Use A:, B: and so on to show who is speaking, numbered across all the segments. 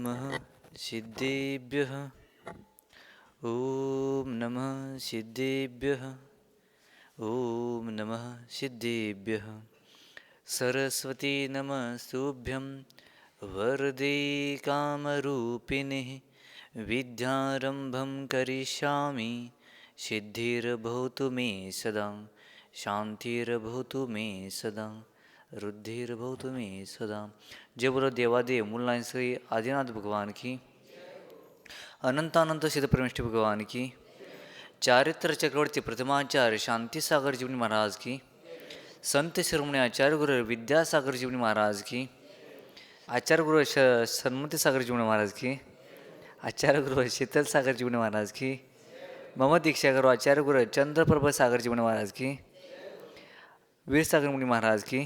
A: नमः सिद्धेभ्यः। ॐ नमः सिद्धेभ्यः। ॐ नमः सिद्धेभ्यः। सरस्वती नमस्तुभ्यं वरदे कामरूपिणे विद्यारम्भं करिष्यामि सिद्धिर्भवतु मे सदा शांतिर्भवतु मे सदा रुद्धिर्भवतु मे सदा। जय बोलो देवादेव मूलनाथ श्री आदिनाथ भगवान की, अनंतानंत सिद्ध परमेष्ठी भगवान की, चारित्र चक्रवर्ती प्रतिमाचार्य शांति सागर जीवनी महाराज की, संत शिरोमणी आचार्य गुरु विद्यासागर जीवनी महाराज की, आचार्य गुरु सन्मति सागर जीवनी महाराज की, आचार्य गुरु शीतल सागर जीवनी महाराज की, मम दीक्षा गुरु आचार्य गुरु चंद्रप्रभ सागर जीवनी महाराज की, वीर सागर मुनि महाराज की,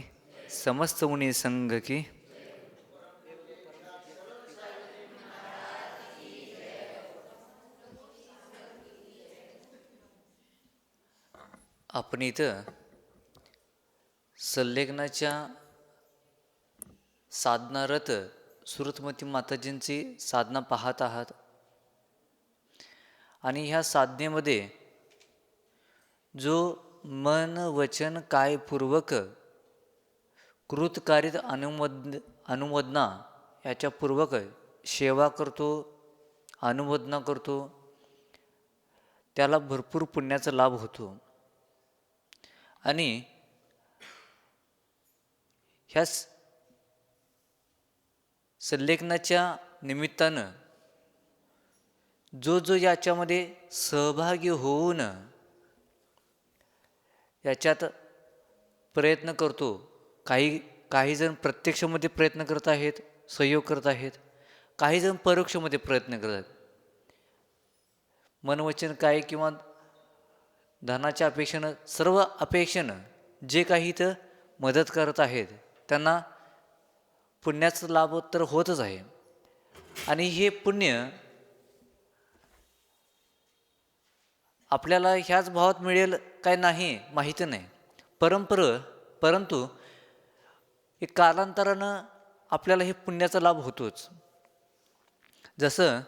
A: समस्त मुनि संघ की। आपण इथं संलेखनाच्या साधनारत सुरतमती माताजींची साधना पाहत आहात आणि ह्या साधनेमध्ये जो मन वचन कायपूर्वक कृतकार्यित अनुमोदना याच्यापूर्वक सेवा करतो, अनुमोदना करतो, त्याला भरपूर पुण्याचा लाभ होतो. आणि ह्या संलेखनाच्या निमित्तानं जो याच्यामध्ये सहभागी होऊन याच्यात प्रयत्न करतो, काही जण प्रत्यक्षमध्ये प्रयत्न करत आहेत, सहयोग करत आहेत, काही जण परोक्षमध्ये प्रयत्न करत आहेत. मनवचन काय किंवा धनाच्या अपेक्षेनं, सर्व अपेक्षेनं जे काही इथं मदत करत आहेत त्यांना पुण्याचा लाभ तर होतच आहे. आणि हे पुण्य आपल्याला ह्याच भावात मिळेल काय नाही माहिती नाही, परंतु एक कालांतरानं आपल्याला हे पुण्याचा लाभ होतोच. जसं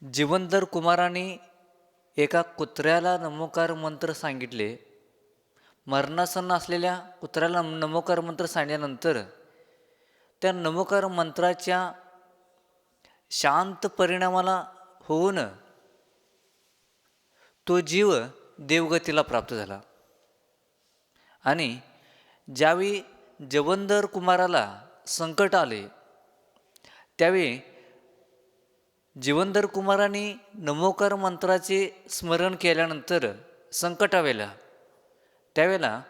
A: जीवनधर कुमाराने एका कुत्र्याला नमोकार मंत्र सांगितले, मरणासन्न असलेल्या कुत्र्याला नमोकार मंत्र सांगितल्यानंतर त्या नमोकार मंत्राच्या शांत परिणामाला होऊन तो जीव देवगतीला प्राप्त झाला. आणि ज्यावेळी जवंदर कुमाराला संकट आले त्यावेळी जीवनधर कुमाराने नमोकार मंत्राचे स्मरण केल्यानंतर संकटावेळेला त्यावेळेला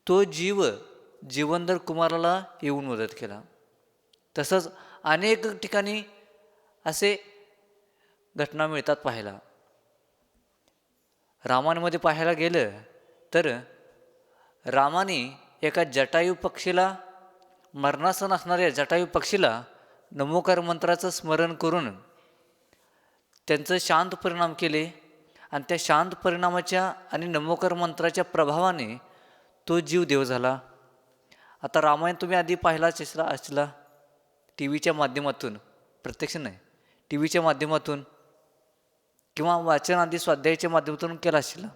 A: तो जीव जीवनधर कुमाराला येऊन मदत केला. तसंच अनेक ठिकाणी असे घटना मिळतात पाहायला. रामायणामध्ये पाहायला गेलं तर रामाने एका जटायू पक्षीला, मरणासन असणाऱ्या जटायू पक्षीला नमोकार मंत्राचं स्मरण करून त्यांचं शांत परिणाम केले. आणि त्या शांत परिणामाच्या आणि नमोकार मंत्राच्या प्रभावाने तो जीव देव झाला. आता रामायण तुम्ही आधी पाहिलाच असला टी व्हीच्या माध्यमातून, प्रत्यक्ष नाही, टी व्हीच्या माध्यमातून किंवा वाचन आधी स्वाध्यायाच्या माध्यमातून केला असेल.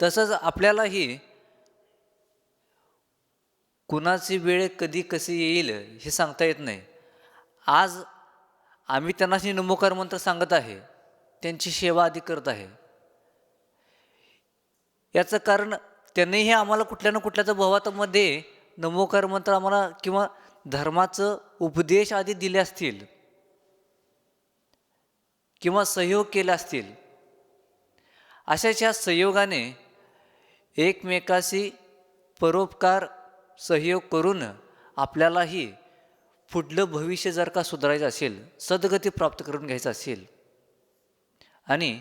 A: तसंच आपल्यालाही कुणाची वेळ कधी कशी येईल हे सांगता येत नाही. आज आम्ही त्यांना नमोकार मंत्र सांगत आहे, त्यांची सेवा आधी करत आहे. याचं कारण त्यांनीही आम्हाला कुठल्या ना कुठल्याच्या भावामध्ये नमोकार मंत्र आम्हाला किंवा धर्माचं उपदेश आधी दिले असतील किंवा सहयोग केले असतील. अशाच्या सहयोगाने एकमेकाशी परोपकार सहयोग करून आपल्यालाही पुढलं भविष्य जर का सुधारायचं असेल, सद्गती प्राप्त करून घ्यायचं असेल आणि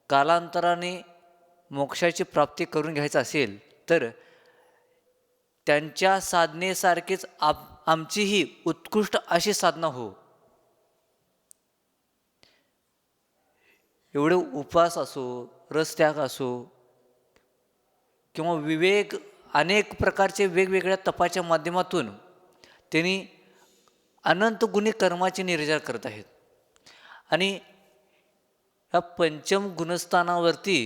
A: कालांतराने मोक्षाची प्राप्ती करून घ्यायचं असेल तर त्यांच्या साधनेसारखीच आमचीही उत्कृष्ट अशी साधना हो. एवढे उपवास असो, रसत्याग असो किंवा विवेक, अनेक प्रकारचे वेगवेगळ्या तपाच्या माध्यमातून त्यांनी अनंत गुणी कर्माची निर्जरा करत आहेत. आणि ह्या पंचम गुणस्थानावरती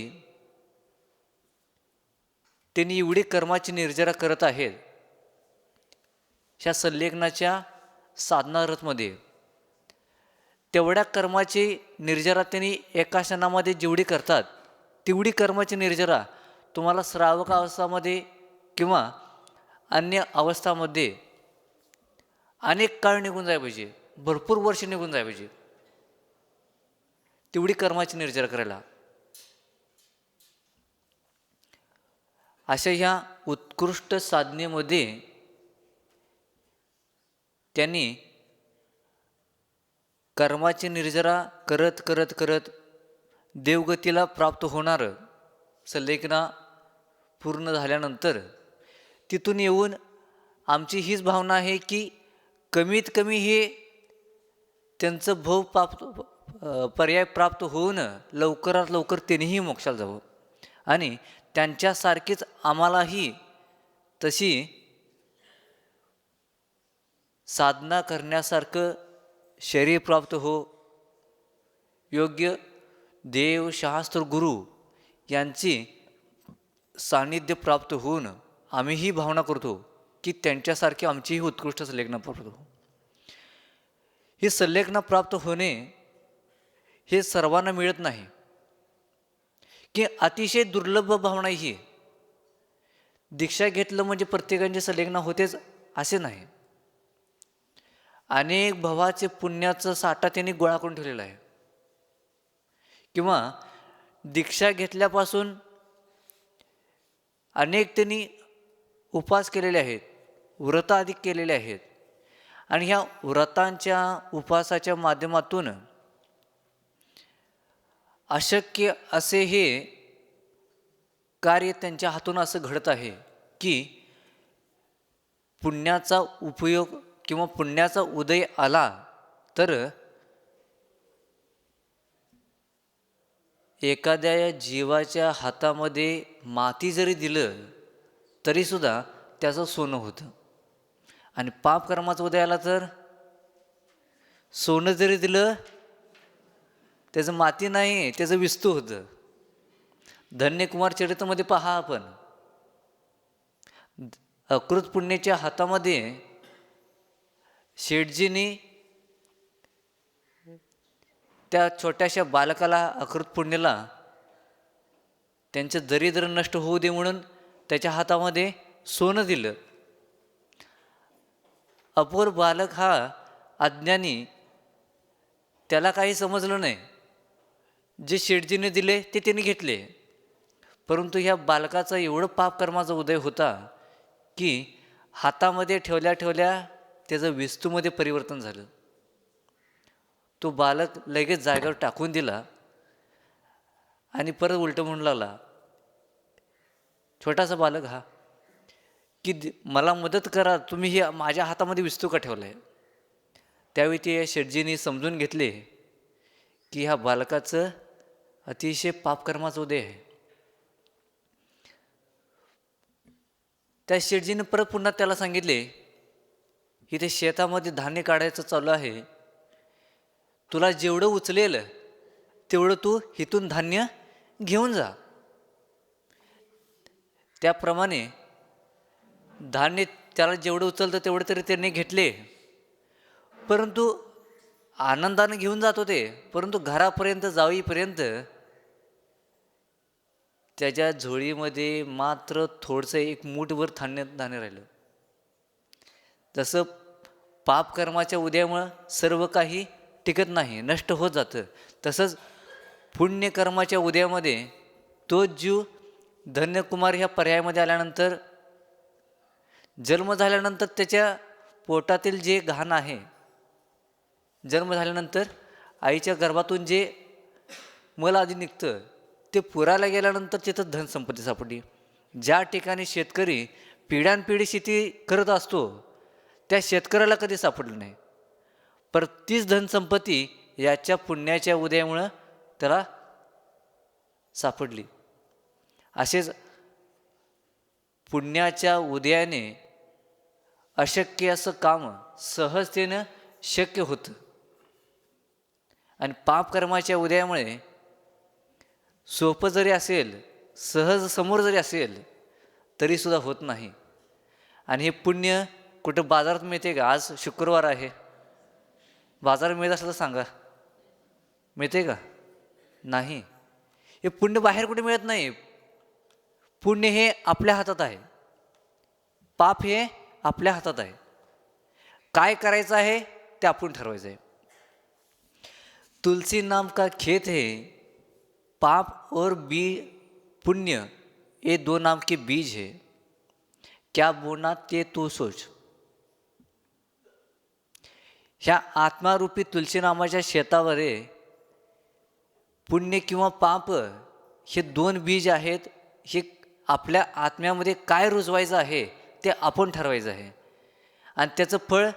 A: त्यांनी एवढी कर्माची निर्जरा करत आहेत. ह्या संलेखनाच्या साधनारथमध्ये तेवढ्या कर्माची निर्जरा त्यांनी एका क्षणामध्ये जेवढी करतात तेवढी कर्माची निर्जरा तुम्हाला श्रावक अवस्थामध्ये किंवा अन्य अवस्थामध्ये अनेक काळ निघून जायला पाहिजे, भरपूर वर्ष निघून जायला पाहिजे तेवढी कर्माची निर्जरा करायला. अशा ह्या उत्कृष्ट साधनेमध्ये त्यांनी कर्माची निर्जरा करत करत करत देवगतीला प्राप्त होणारं संलेखना पूर्ण झाल्यानंतर तिथून येऊन आमची हीच भावना आहे की कमीत कमी हे त्यांचं भव पर्याय प्राप्त होऊन लवकरात लवकर त्यांनीही मोक्षाला जावं आणि त्यांच्यासारखीच आम्हालाही तशी साधना करण्यासारखं शरीर प्राप्त हो, योग्य देव शास्त्र गुरु यांची सान्निध्य प्राप्त होऊन आम्ही ही भावना करतो की त्यांच्यासारखी आमचीही उत्कृष्ट संलेखना प्राप्त हो. ही संलेखना प्राप्त होणे हे सर्वांना मिळत नाही, की अतिशय दुर्लभ भावना ही. दीक्षा घेतलं म्हणजे प्रत्येकाची संलेखना होतेच असे नाही. अनेक भवाचे पुण्याचं साठा त्यांनी गोळा करून ठेवलेला आहे. किंवा दीक्षा घेतल्यापासून अनेक त्यांनी उपास केलेले आहेत, व्रत आदी केलेले आहेत आणि ह्या व्रतांच्या उपासाच्या माध्यमातून अशक्य असे हे कार्य त्यांच्या हातून असं घडत आहे की पुण्याचा उपयोग किंवा पुण्याचा उदय आला तर एखाद्या जीवाच्या हातामध्ये माती जरी दिलं तरीसुद्धा त्याचं सोनं होतं. आणि पाप कर्माचा उदय आला तर सोनं जरी दिलं त्याचं माती नाही, त्याचं विस्तू होतं. धन्यकुमार चरित्रामध्ये पहा आपण, अकृत पुण्याच्या हातामध्ये शेठजींनी त्या छोट्याशा बालकाला अकृत पुण्याला त्यांचं दरिद्र नष्ट होऊ दे म्हणून त्याच्या हातामध्ये सोनं दिलं. अपोर बालक हा अज्ञानी, त्याला काही समजलं नाही. जे शेठजीने दिले ते त्यांनी घेतले, परंतु ह्या बालकाचा एवढं पाप कर्माचा उदय होता की हातामध्ये ठेवल्या ठेवल्या त्याचं विस्तूमध्ये परिवर्तन झालं. तो बालक लगेच जागेवर टाकून दिला आणि परत उलटं म्हणू लागला, छोटासा बालक हा, की मला मदत करा, तुम्ही हे माझ्या हातामध्ये विस्तू का ठेवला आहे. त्यावेळी ते शेठजींनी समजून घेतले की ह्या बालकाचं अतिशय पापकर्माचा उदय आहे. त्या शेठजीने परत पुन्हा त्याला सांगितले की ते शेतामध्ये धान्य काढायचं चालू आहे, तुला जेवढं उचलेल तेवढं तू इथून धान्य घेऊन जा. त्याप्रमाणे धान्य त्याला जेवढं उचलतं तेवढं तरी त्यांनी घेतले, परंतु आनंदाने घेऊन जात होते. परंतु घरापर्यंत जाईपर्यंत त्याच्या झोळीमध्ये मात्र थोडंसं एक मूठभर धान्य राहिलं. जसं पापकर्माच्या उदयामुळं सर्व काही टिकत नाही, नष्ट होत जातं, तसंच पुण्यकर्माच्या उदयामध्ये तो जीव धन्यकुमार ह्या पर्यायामध्ये आल्यानंतर, जन्म झाल्यानंतर त्याच्या पोटातील जे घाण आहे, जन्म झाल्यानंतर आईच्या गर्भातून जे मल आधी निघतं ते पुरायला गेल्यानंतर तिथं धनसंपत्ती सापडली. ज्या ठिकाणी शेतकरी पिढ्यानपिढी शेती करत असतो त्या शेतकऱ्याला कधी सापडलं नाही, पर तीच धनसंपत्ती याच्या पुण्याच्या उदयामुळं त्याला सापडली. असेच पुण्याच्या उदयाने अशक्य असं काम सहजतेनं शक्य होतं. आणि पापकर्माच्या उदयामुळे सोपं जरी असेल, सहज समोर जरी असेल, तरीसुद्धा होत नाही. आणि हे पुण्य कुठं बाजारात मिळते का? आज शुक्रवार आहे, बाजारात मिळत असलं तर सांगा, मिळते का? नाही. हे पुण्य बाहेर कुठे मिळत नाही. पुण्य हे आपल्या हातात आहे, पाप हे आपल्या हातात आहे. काय करायचं आहे ते आपण ठरवायचं आहे. तुलसी नाम का खेत है, पाप और बी पुण्य ये दो नाम के बीज है, क्या बोना ते तू सोच. ह्या आत्मारूपी तुलसी नामाच्या शेतावर पुण्य किंवा पाप हे दोन बीज आहेत. हे आपल्या आत्म्यामध्ये काय रुजवायचं आहे ते आपण ठरवायचं आहे. आणि त्याचं फळ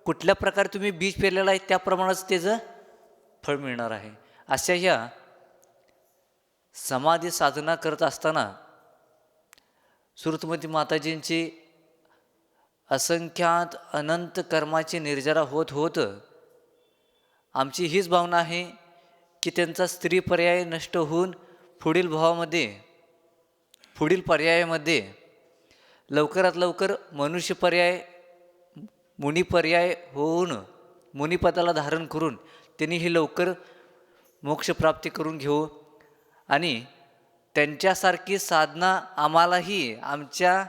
A: कुठल्या प्रकारे तुम्ही बीज पेरलेलं आहे त्याप्रमाणेच त्याचं फळ मिळणार आहे. अशा ह्या समाधी साधना करत असताना सुरतमती माताजींची असंख्यात अनंत कर्माची निर्जरा होत होत आमची हीच भावना आहे की त्यांचा स्त्री पर्याय नष्ट होऊन पुढील पर्यायामध्ये लवकरात लवकर मनुष्य पर्याय, मुनी पर्याय होऊन मुनिपदाला धारण करून त्यांनी ही लवकर मोक्षप्राप्ती करून घेऊ. आणि त्यांच्यासारखी साधना आम्हालाही, आमच्या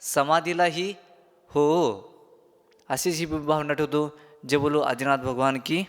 A: समाधीलाही हो, अशीच ही भावना ठेवतो. जय बोलो आदिनाथ भगवान की.